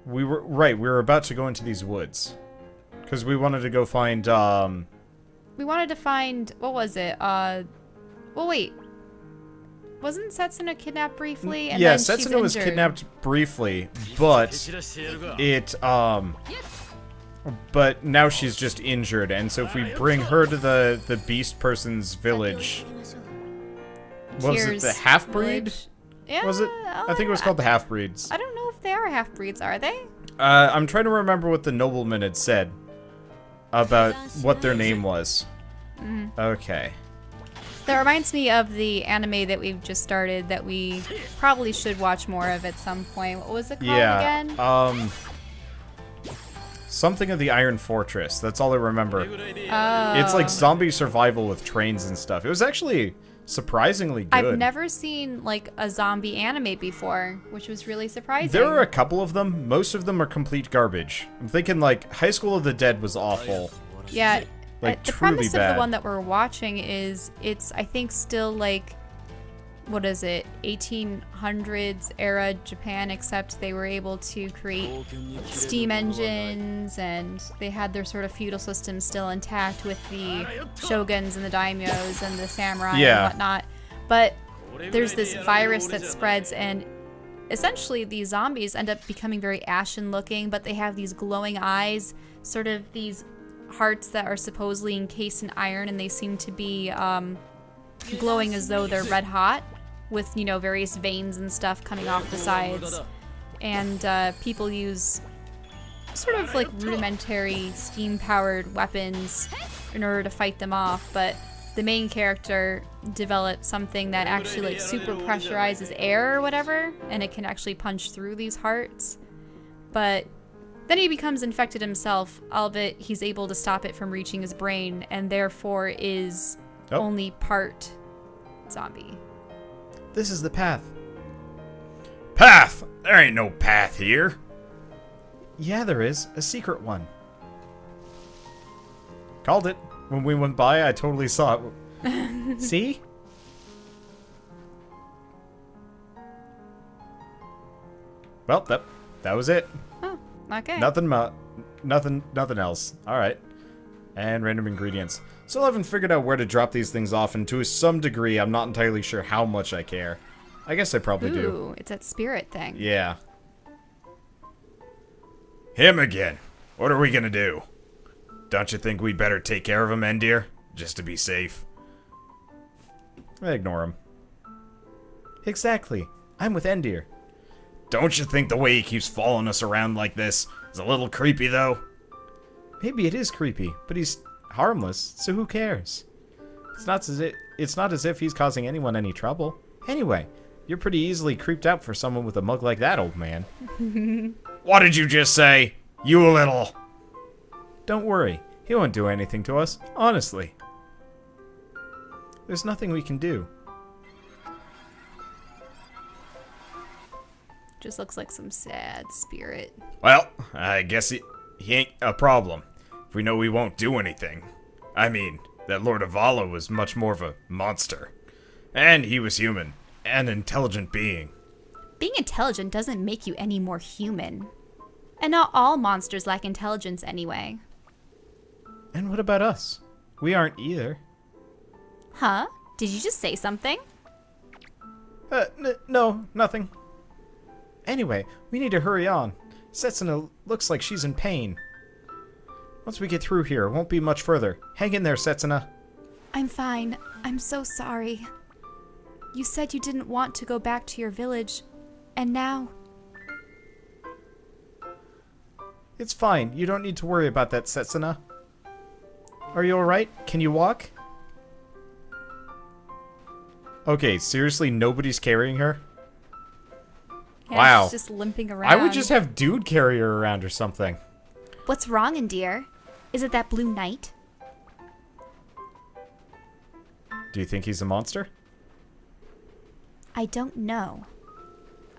We were about to go into these woods. Because we wanted to go find, We wanted to find, what was it? Well, wait. Wasn't Setsuna kidnapped briefly? And yeah, then she's Setsuna was injured? kidnapped briefly, but but now she's just injured, and so if we bring her to the beast person's village, what was it, the half-breed? Yeah. Was it? I think it was called the half-breeds. I don't know if they are half-breeds, are they? I'm trying to remember what the nobleman had said about what their name was. Okay. That reminds me of the anime that we've just started that we probably should watch more of at some point. What was it called again? Something of the Iron Fortress. That's all I remember. Oh. It's like zombie survival with trains and stuff. It was actually surprisingly good. I've never seen like a zombie anime before, which was really surprising. There are a couple of them. Most of them are complete garbage. I'm thinking like High School of the Dead was awful. Yeah. Like the truly premise bad. of the one that we're watching is it's I think still like what is it 1800s era Japan, except they were able to create steam engines and they had their sort of feudal system still intact with the shoguns and the daimyos and the samurai and whatnot. But there's this virus that spreads and essentially these zombies end up becoming very ashen looking, but they have these glowing eyes, sort of these hearts that are supposedly encased in iron, and they seem to be glowing as though they're red hot with, you know, various veins and stuff coming off the sides. And people use sort of like rudimentary steam-powered weapons in order to fight them off, but the main character developed something that actually like super pressurizes air or whatever, and it can actually punch through these hearts. But then he becomes infected himself, albeit he's able to stop it from reaching his brain, and therefore is only part zombie. This is the path. Path? There ain't no path here. Yeah, there is. A secret one. Called it. When we went by, I totally saw it. See? Well, that was it. Oh, okay. Nothing else. All right. And random ingredients. Still haven't figured out where to drop these things off, and to some degree, I'm not entirely sure how much I care. I guess I probably do. Ooh, it's that spirit thing. Yeah. Him again. What are we gonna do? Don't you think we'd better take care of him, Endir? Just to be safe. I ignore him. Exactly. I'm with Endir. Don't you think the way he keeps following us around like this is a little creepy, though? Maybe it is creepy, but he's harmless, so who cares? It's not as if he's causing anyone any trouble. Anyway, you're pretty easily creeped out for someone with a mug like that, old man. What did you just say? You little... Don't worry, he won't do anything to us, honestly. There's nothing we can do. Just looks like some sad spirit. Well, I guess he ain't a problem. If we know we won't do anything. I mean, that Lord Avala was much more of a monster. And he was human. An intelligent being. Being intelligent doesn't make you any more human. And not all monsters lack intelligence anyway. And what about us? We aren't either. Huh? Did you just say something? No, nothing. Anyway, we need to hurry on. Setsuna looks like she's in pain. Once we get through here, it won't be much further. Hang in there, Setsuna. I'm fine. I'm so sorry. You said you didn't want to go back to your village, and now... It's fine. You don't need to worry about that, Setsuna. Are you alright? Can you walk? Okay, seriously, nobody's carrying her? Yeah, Wow. she's just limping around. I would just have Dude carry her around or something. What's wrong, Endir? Is it that blue knight? Do you think he's a monster? I don't know.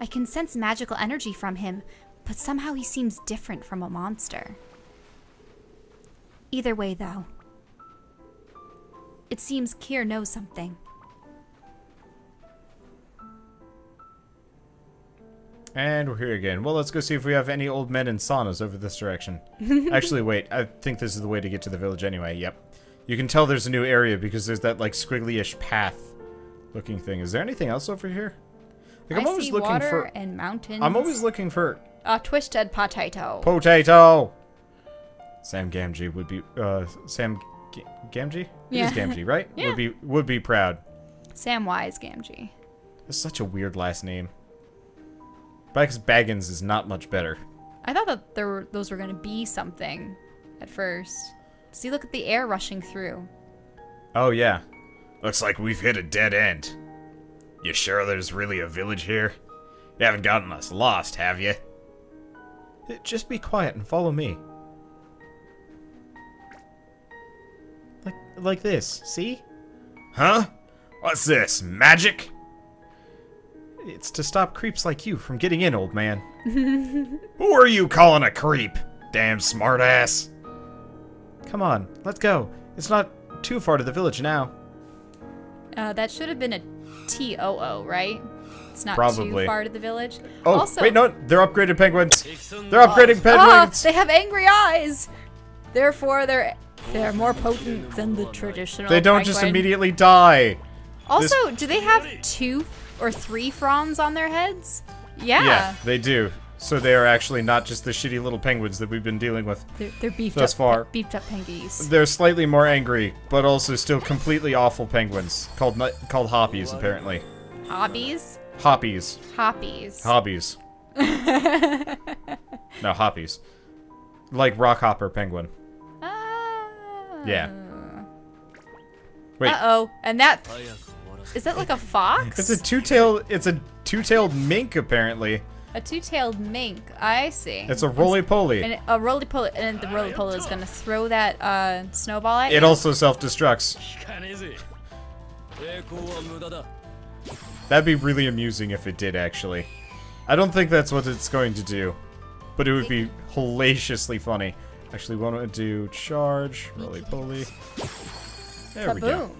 I can sense magical energy from him, but somehow he seems different from a monster. Either way, though, it seems Kier knows something. And we're here again. Well, let's go see if we have any old men in saunas over this direction. Actually, wait. I think this is the way to get to the village anyway. Yep. You can tell there's a new area because there's that, like, squiggly-ish path-looking thing. Is there anything else over here? Like, I see water and mountains. I'm always looking for... A twisted potato. Potato! Sam Gamgee would be... Gamgee? Yeah. It is Gamgee, right? Yeah. Would be proud. Samwise Gamgee. That's such a weird last name. Because Baggins is not much better. I thought that those were going to be something at first. See, look at the air rushing through. Oh, yeah. Looks like we've hit a dead end. You sure there's really a village here? You haven't gotten us lost, have you? Just be quiet and follow me. Like this, see? Huh? What's this, magic? It's to stop creeps like you from getting in, old man. Who are you calling a creep? Damn smartass. Come on, let's go. It's not too far to the village now. That should have been a TOO, right? It's not Probably. too far to the village. Oh, also, wait, no, they're upgraded penguins. They're upgrading penguins. They have angry eyes. Therefore, they're more potent than the traditional They don't penguin. just immediately die. Also, do they have 2 or 3 fronds on their heads? Yeah, they do. So they are actually not just the shitty little penguins that we've been dealing with. They're beefed thus up, far. beefed up penguins. They're slightly more angry, but also still completely awful penguins called hoppies, apparently. Hobbies? Hoppies. Hoppies. Hobbies. No, hoppies. Like rockhopper penguin. Yeah. Wait. Uh-oh. And that... Is that like a fox? It's a two-tailed mink, apparently. A two-tailed mink. I see. It's a roly-poly. And a roly-poly, and the roly-poly is gonna throw that snowball at you. It also self-destructs. That'd be really amusing if it did, actually. I don't think that's what it's going to do, but it would be hilariously funny. Actually, why don't I do charge, roly-poly? There we go.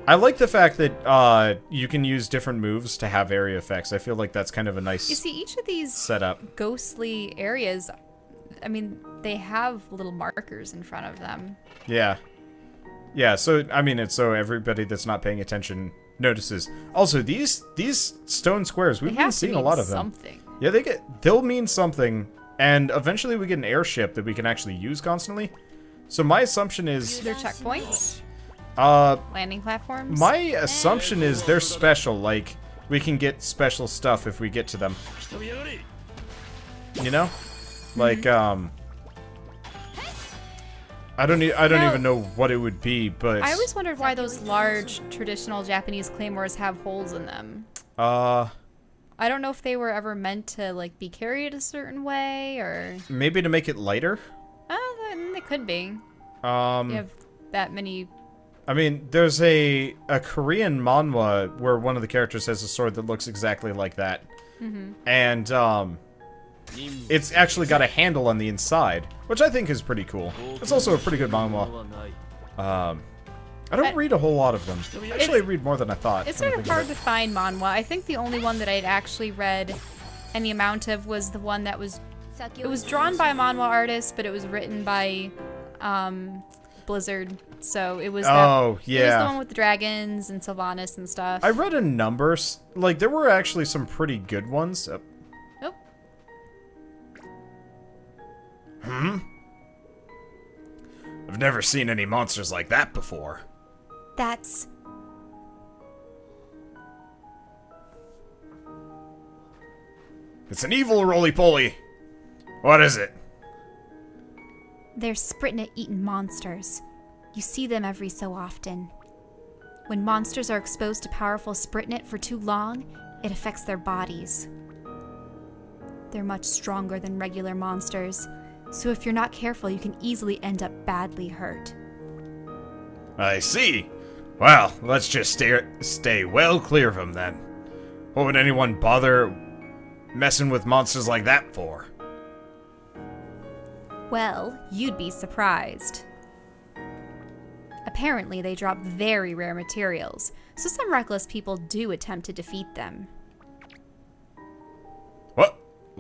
I like the fact that you can use different moves to have area effects. I feel like that's kind of a nice You see, each of these setup. Ghostly areas, I mean, they have little markers in front of them. Yeah. Yeah, so, I mean, it's so everybody that's not paying attention notices. Also, these stone squares, we've been seeing a lot of them. Something. Yeah, they'll mean something, and eventually we get an airship that we can actually use constantly. So my assumption is... They're checkpoints? Landing platforms? My assumption is they're special, like, we can get special stuff if we get to them. You know? Like, I don't even know what it would be, but... I always wondered why those large, traditional Japanese claymores have holes in them. I don't know if they were ever meant to, like, be carried a certain way, or... Maybe to make it lighter? They could be. You have that many... I mean, there's a Korean manhwa where one of the characters has a sword that looks exactly like that. And, it's actually got a handle on the inside, which I think is pretty cool. It's also a pretty good manhwa. I don't read a whole lot of them. Actually, I read more than I thought. It's sort of hard to find manhwa. I think the only one that I'd actually read any amount of was the one that was... It was drawn by a manhwa artist, but it was written by Blizzard. So it was Oh, yeah. It was the one with the dragons and Sylvanas and stuff. I read a number. Like, there were actually some pretty good ones. Nope. I've never seen any monsters like that before. That's... It's an evil roly-poly. What is it? They're Spritnet-eaten monsters. You see them every so often. When monsters are exposed to powerful Spritnet for too long, it affects their bodies. They're much stronger than regular monsters, so if you're not careful, you can easily end up badly hurt. I see. Well, let's just stay well clear of them then. What would anyone bother messing with monsters like that for? Well, you'd be surprised. Apparently, they drop very rare materials, so some reckless people do attempt to defeat them.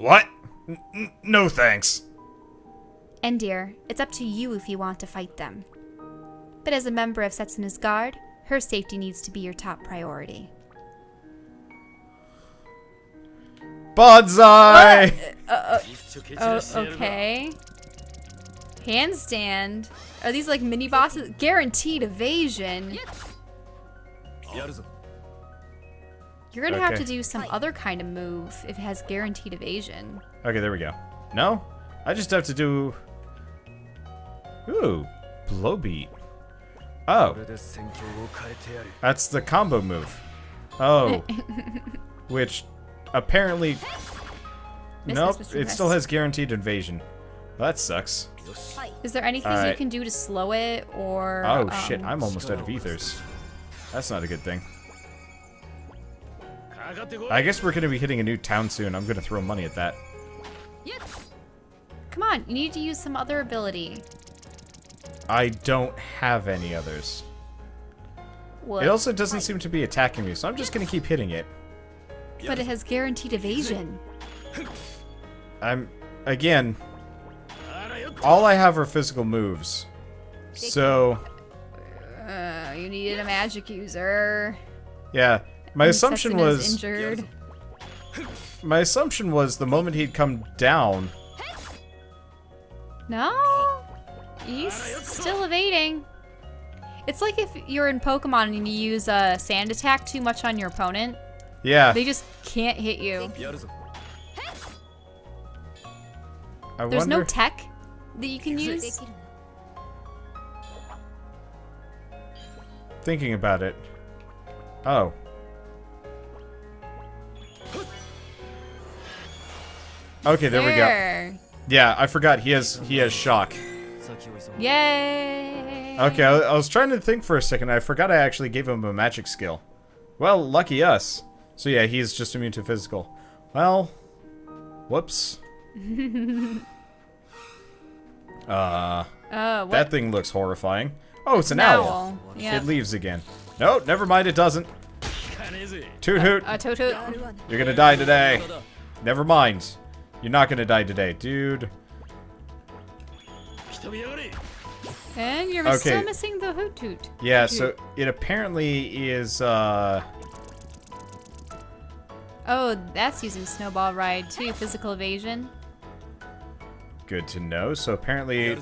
What? No thanks. And dear, it's up to you if you want to fight them. But as a member of Setsuna's guard, her safety needs to be your top priority. Banzai! Okay. Handstand. Are these like mini bosses? Guaranteed evasion. You're gonna have Okay. to do some other kind of move if it has guaranteed evasion. Okay, there we go. No? I just have to do... Ooh, blow beat. Oh. That's the combo move. Oh. Which, apparently... Nope, it still has guaranteed invasion. Well, that sucks. Is there anything you Alright. can do to slow it or... Oh shit, I'm almost out of ethers. That's not a good thing. I guess we're gonna be hitting a new town soon. I'm gonna throw money at that. Come on, you need to use some other ability. I don't have any others. What? It also doesn't seem to be attacking me, so I'm just gonna keep hitting it. But it has guaranteed evasion. Again, all I have are physical moves. So, You needed a magic user. yeah, my And assumption Setsuna's was... injured. My assumption was the moment he'd come down... No? He's still evading. It's like if you're in Pokemon and you use a sand attack too much on your opponent. Yeah, They just can't hit you. I There's wonder... no tech that you can use. Thinking about it. Oh. Okay, there we go. Yeah, I forgot he has shock. Yay! Okay, I was trying to think for a second. I forgot I actually gave him a magic skill. Well, lucky us. So yeah, he's just immune to physical. Well, whoops. What? That thing looks horrifying. Oh, it's an An owl. owl, yeah. It leaves again. No, never mind, it doesn't. Toot hoot. A toot toot. You're gonna die today. Never mind. You're not gonna die today, dude. And you're Okay. still missing the hoot toot. Yeah, Toot. so it apparently is, Oh, that's using Snowball Ride too. Physical evasion. good to know. So apparently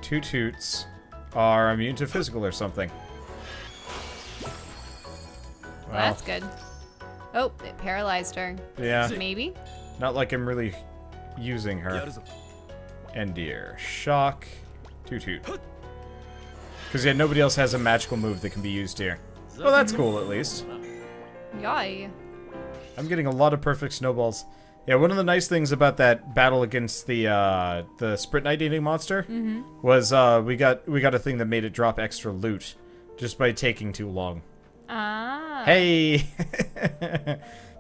Toot Toots are immune to physical or something. Well, that's good. Oh, it paralyzed her. Yeah, Maybe. not like I'm really using her. Endear. Shock. Toot Toot. Because yeah, nobody else has a magical move that can be used here. Well, that's cool at least. Yay. I'm getting a lot of perfect snowballs. Yeah, one of the nice things about that battle against the Sprint Knight eating monster was we got a thing that made it drop extra loot just by taking too long. Ah. Hey,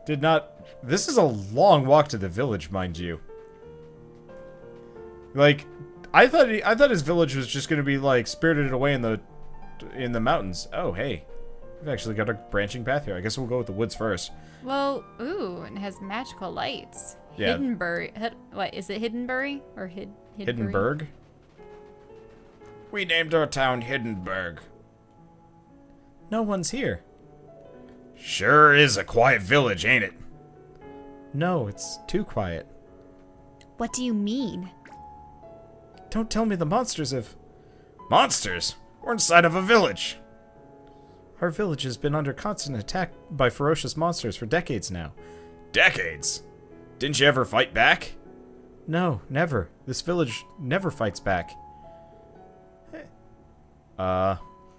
did not. This is a long walk to the village, mind you. Like, I thought his village was just gonna be like spirited away in the mountains. Oh, hey, we've actually got a branching path here. I guess we'll go with the woods first. Well, ooh, and it has magical lights. Yeah. Hiddenbury. What is it? Hiddenbury or Hiddenbury? Hiddenburg. We named our town Hiddenburg. No one's here. Sure is a quiet village, ain't it? No, it's too quiet. What do you mean? Don't tell me the monsters have... Monsters? We're inside of a village. Our village has been under constant attack by ferocious monsters for decades now. Decades? Didn't you ever fight back? No, never. This village never fights back.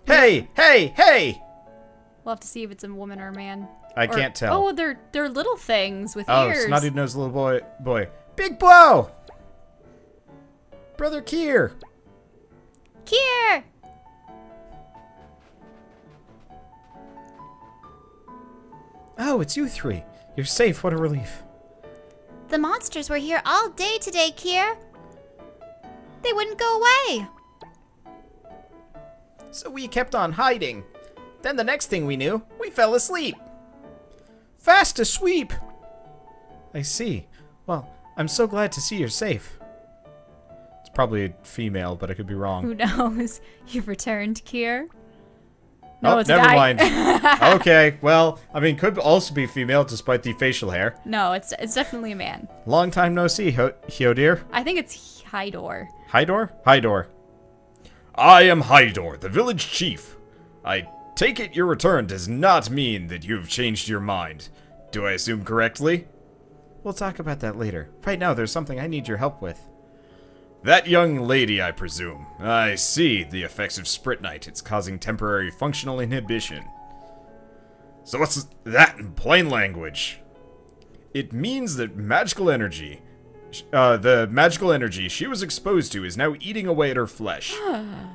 Hey! Hey! Hey! We'll have to see if it's a woman or a man. I can't tell. Oh, they're little things with Oh, ears. snotty-nosed little boy. Big blow! Brother Kier! Kier! Oh, it's you three. You're safe, what a relief. The monsters were here all day today, Kier. They wouldn't go away. So we kept on hiding. Then the next thing we knew, we fell asleep. Fast asleep! I see. Well, I'm so glad to see you're safe. It's probably a female, but I could be wrong. Who knows? You've returned, Kier? No, Oh, it's a never guy. mind. Okay, well, I mean, could also be female despite the facial hair. No, it's definitely a man. Long time no see, Hyodir. I think it's Hydor. Hydor? Hydor. I am Hydor, the village chief. I take it your return does not mean that you've changed your mind. Do I assume correctly? We'll talk about that later. Right now, there's something I need your help with. That young lady, I presume. I see the effects of Spritnite. It's causing temporary functional inhibition. So what's that in plain language? It means that magical energy, the magical energy she was exposed to is now eating away at her flesh.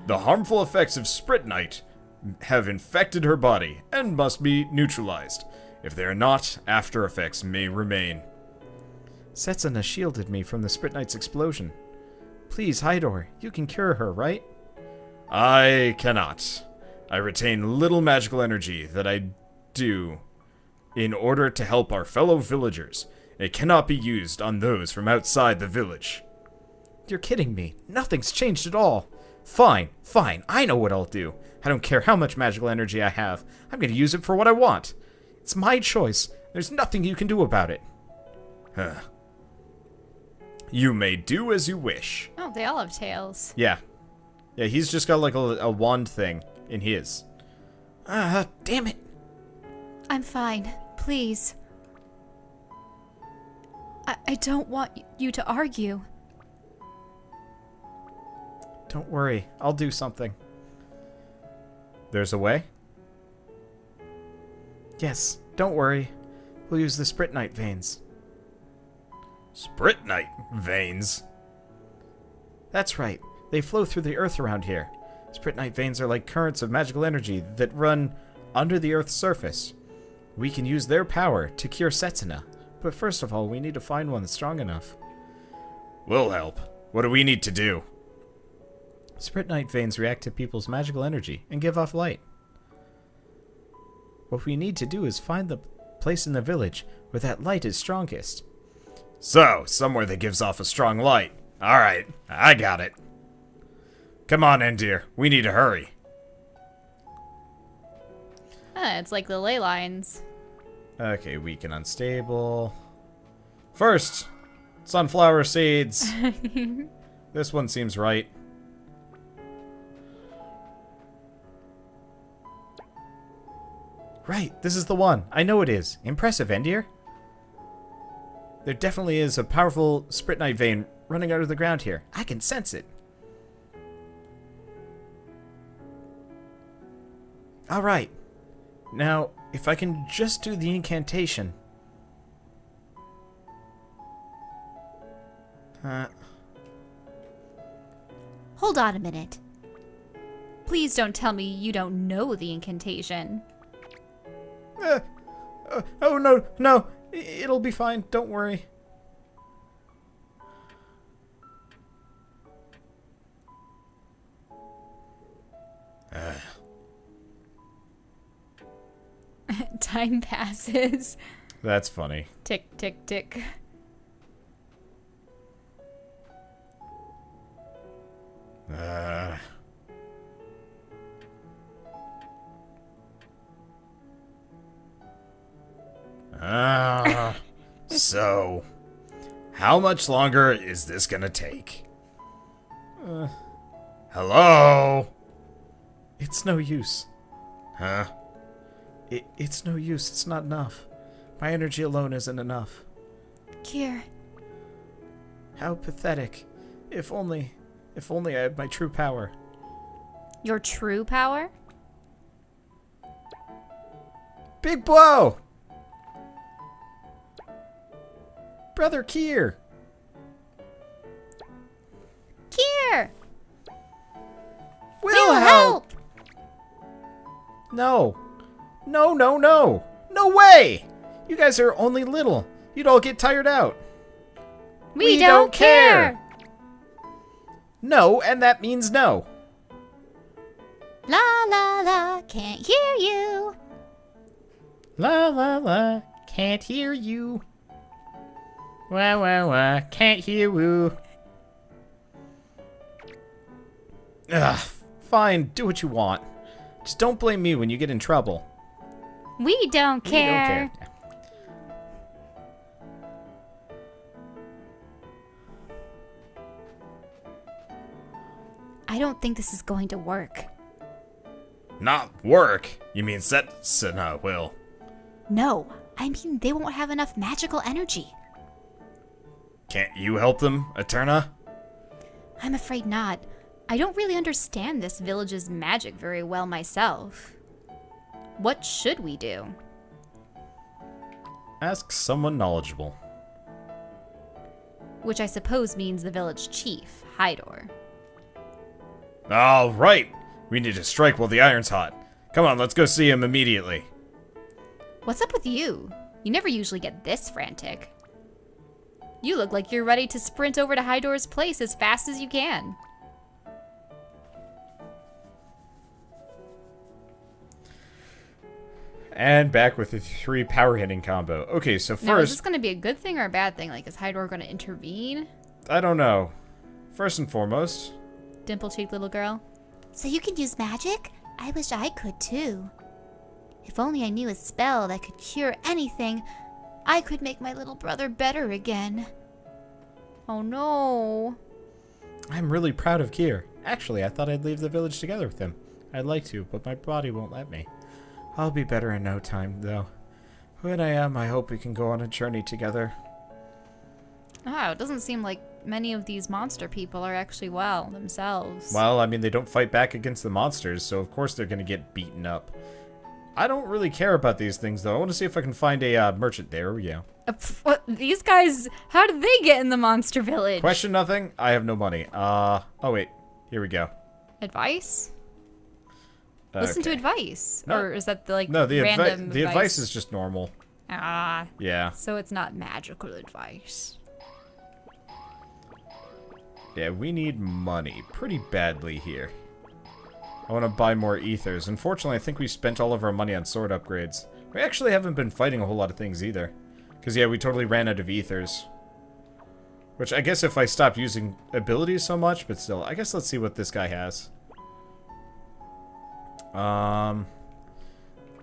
The harmful effects of Spritnite have infected her body and must be neutralized. If they are not, after effects may remain. Setsuna shielded me from the Spritnite's explosion. Please, Hydor, you can cure her, right? I cannot. I retain little magical energy that I do in order to help our fellow villagers. It cannot be used on those from outside the village. You're kidding me. Nothing's changed at all. Fine, fine. I know what I'll do. I don't care how much magical energy I have. I'm going to use it for what I want. It's my choice. There's nothing you can do about it. Huh. You may do as you wish. Oh, they all have tails. Yeah. Yeah, he's just got like a wand thing in his. Damn it. I'm fine. Please. I don't want you to argue. Don't worry. I'll do something. There's a way? Yes. Don't worry. We'll use the Spritnite veins. Spritnite veins? That's right. They flow through the earth around here. Spritnite veins are like currents of magical energy that run under the earth's surface. We can use their power to cure Setsuna. But first of all, we need to find one that's strong enough. We'll help. What do we need to do? Spritnite veins react to people's magical energy and give off light. What we need to do is find the place in the village where that light is strongest. So, somewhere that gives off a strong light. Alright, I got it. Come on, Endir. We need to hurry. It's like the ley lines. Okay, weak and unstable. First, sunflower seeds. This one seems right. Right, this is the one. I know it is. Impressive, Endir. There definitely is a powerful Spritnite vein running out of the ground here. I can sense it. Alright. Now, if I can just do the incantation. Hold on a minute. Please don't tell me you don't know the incantation. Oh, no, no. It'll be fine. Don't worry. Time passes. That's funny. Tick, tick, tick. So, how much longer is this gonna take? Hello? It's no use. Huh? It's no use. It's not enough. My energy alone isn't enough. Kier. How pathetic. If only I had my true power. Your true power? Big blow! Brother Kier! Kier! We'll help! No. No, no, no! No way! You guys are only little. You'd all get tired out. We don't care! No, and that means no. La la la, can't hear you. La la la, can't hear you. Wah, wah, wah. Can't hear woo. Ugh, fine, do what you want. Just don't blame me when you get in trouble. We don't We care. don't care. I don't think this is going to work. Not work? You mean Setsuna will. No, I mean they won't have enough magical energy. Can't you help them, Eterna? I'm afraid not. I don't really understand this village's magic very well myself. What should we do? Ask someone knowledgeable. Which I suppose means the village chief, Hydor. All right. We need to strike while the iron's hot. Come on, let's go see him immediately. What's up with you? You never usually get this frantic. You look like you're ready to sprint over to Hydor's place as fast as you can. And back with the 3 power hitting combo. Okay, so Now, is this first, going to be a good thing or a bad thing? Like, is Hydor going to intervene? I don't know. First and foremost, Dimple-cheeked little girl. So you can use magic? I wish I could too. If only I knew a spell that could cure anything, I could make my little brother better again. Oh no. I'm really proud of Kier. Actually, I thought I'd leave the village together with him. I'd like to, but my body won't let me. I'll be better in no time, though. When I am, I hope we can go on a journey together. Wow, it doesn't seem like many of these monster people are actually well themselves. Well, I mean, they don't fight back against the monsters, so of course they're going to get beaten up. I don't really care about these things, though. I want to see if I can find a merchant. There we go. What, these guys, how did they get in the monster village? Question nothing. I have no money. Oh wait. Here we go. Advice? Listen to Okay. advice. No. Or is that the, like, No, the random the advice is just normal. Ah, Yeah. so it's not magical advice. Yeah, we need money pretty badly here. I want to buy more ethers. Unfortunately, I think we spent all of our money on sword upgrades. We actually haven't been fighting a whole lot of things either. Because, yeah, we totally ran out of ethers. Which, I guess if I stopped using abilities so much, but still. I guess let's see what this guy has.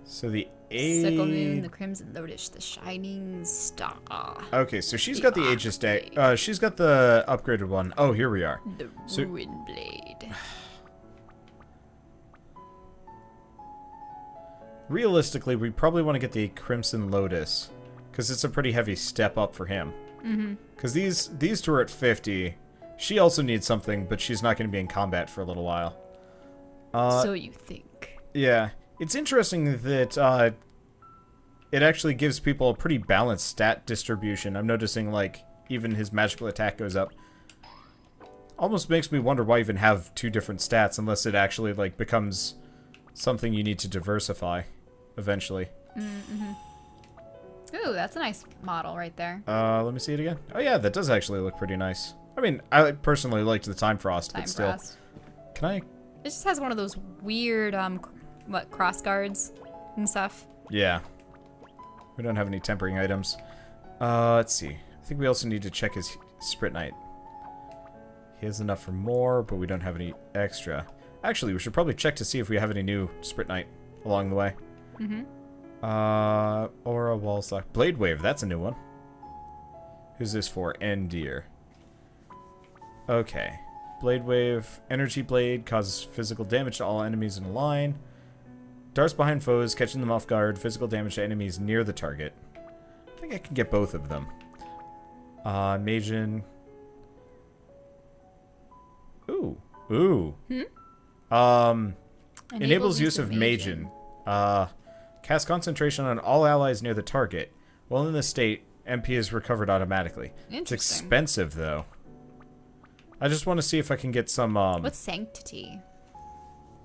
So the Sickle moon, the crimson lotus, the shining star. Okay, so she's got the Aegis Day. She's got the upgraded one. Oh, here we are. The So- ruin blade. Realistically, we probably want to get the Crimson Lotus, because it's a pretty heavy step up for him. Because these two are at 50. She also needs something, but she's not going to be in combat for a little while. So you think. Yeah, it's interesting that it actually gives people a pretty balanced stat distribution. I'm noticing, like, even his magical attack goes up. Almost makes me wonder why even have 2 different stats, unless it actually, like, becomes something you need to diversify eventually. Ooh, that's a nice model right there. Let me see it again. Oh yeah, that does actually look pretty nice. I mean, I personally liked the Time Frost, Time but still. Frost. Can I? It just has one of those weird, cross guards and stuff. Yeah. We don't have any tempering items. Let's see. I think we also need to check his Sprint Knight. He has enough for more, but we don't have any extra. Actually, we should probably check to see if we have any new Sprint Knight along the way. Aura, Wallstock. Blade Wave, that's a new one. Who's this for? Endear. Okay. Blade Wave. Energy Blade causes physical damage to all enemies in a line. Darts behind foes, catching them off guard. Physical damage to enemies near the target. I think I can get both of them. Majin. Ooh. Ooh. Enables use of Majin. Cast concentration on all allies near the target. While in this state, MP is recovered automatically. It's Interesting. expensive, though. I just want to see if I can get some, What's Sanctity?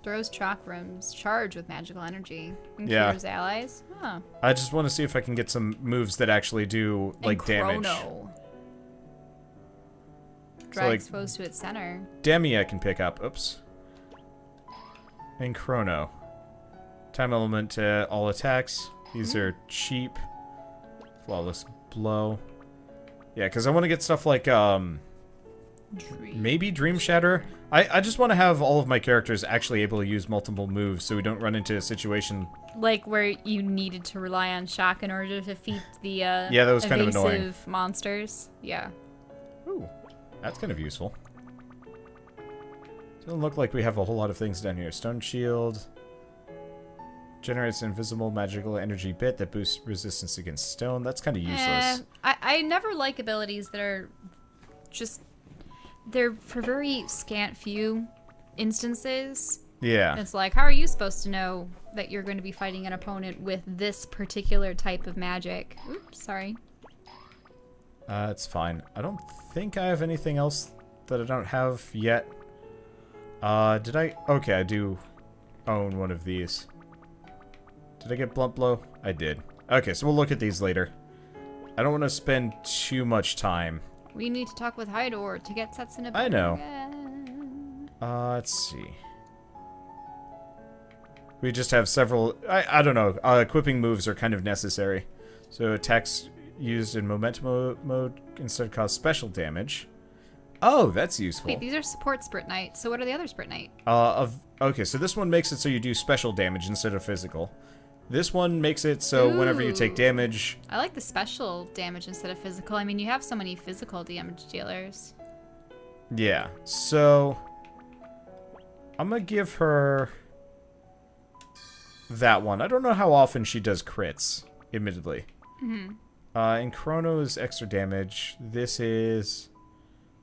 Throws chakrams, charged with magical energy. And Yeah. cures allies? Huh. I just want to see if I can get some moves that actually do, like, and damage. Chrono. like- Drags foes to its center. Demi I can pick up. Oops. And Chrono. Time element to all attacks. These are cheap. Flawless blow. Yeah, because I want to get stuff like, maybe Dream Shatter. I just want to have all of my characters actually able to use multiple moves so we don't run into a situation... Like where you needed to rely on shock in order to defeat the yeah, that was kind of annoying. evasive monsters. Yeah. Ooh, that's kind of useful. Doesn't look like we have a whole lot of things down here. Stone Shield... Generates an invisible magical energy bit that boosts resistance against stone. That's kind of useless. I never like abilities that are just... They're for very scant few instances. Yeah. It's like, how are you supposed to know that you're going to be fighting an opponent with this particular type of magic? Oops, sorry. It's fine. I don't think I have anything else that I don't have yet. Did I... Okay, I do own one of these. Did I get Blunt Blow? I did. Okay, so we'll look at these later. I don't want to spend too much time. We need to talk with Hydor to get Setsuna. I know. Again. Let's see. We just have several... I don't know. Equipping moves are kind of necessary. So attacks used in momentum mode instead cause special damage. Oh, that's useful. Wait, these are support Sprit Knight. So what are the other Sprit Knight? Okay, so this one makes it so you do special damage instead of physical. This one makes it so whenever you take damage... I like the special damage instead of physical. I mean, you have so many physical damage dealers. Yeah, so... I'm gonna give her... that one. I don't know how often she does crits, admittedly. In Chrono's extra damage, this is...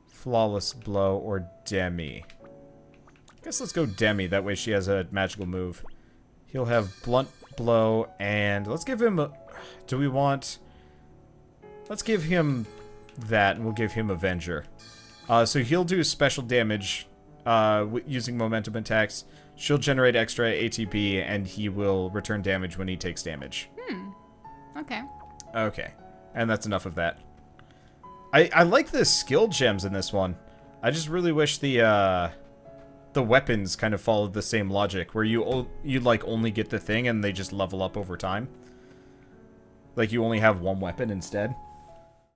Flawless Blow or Demi. I guess let's go Demi, that way she has a magical move. He'll have Blunt Blow, and let's give him a... Do we want... Let's give him that, and we'll give him Avenger. So he'll do special damage using momentum attacks. She'll generate extra ATB, and he will return damage when he takes damage. Okay. Okay. And that's enough of that. I like the skill gems in this one. I just really wish the weapons kind of followed the same logic, where you like only get the thing and they just level up over time. Like you only have one weapon instead.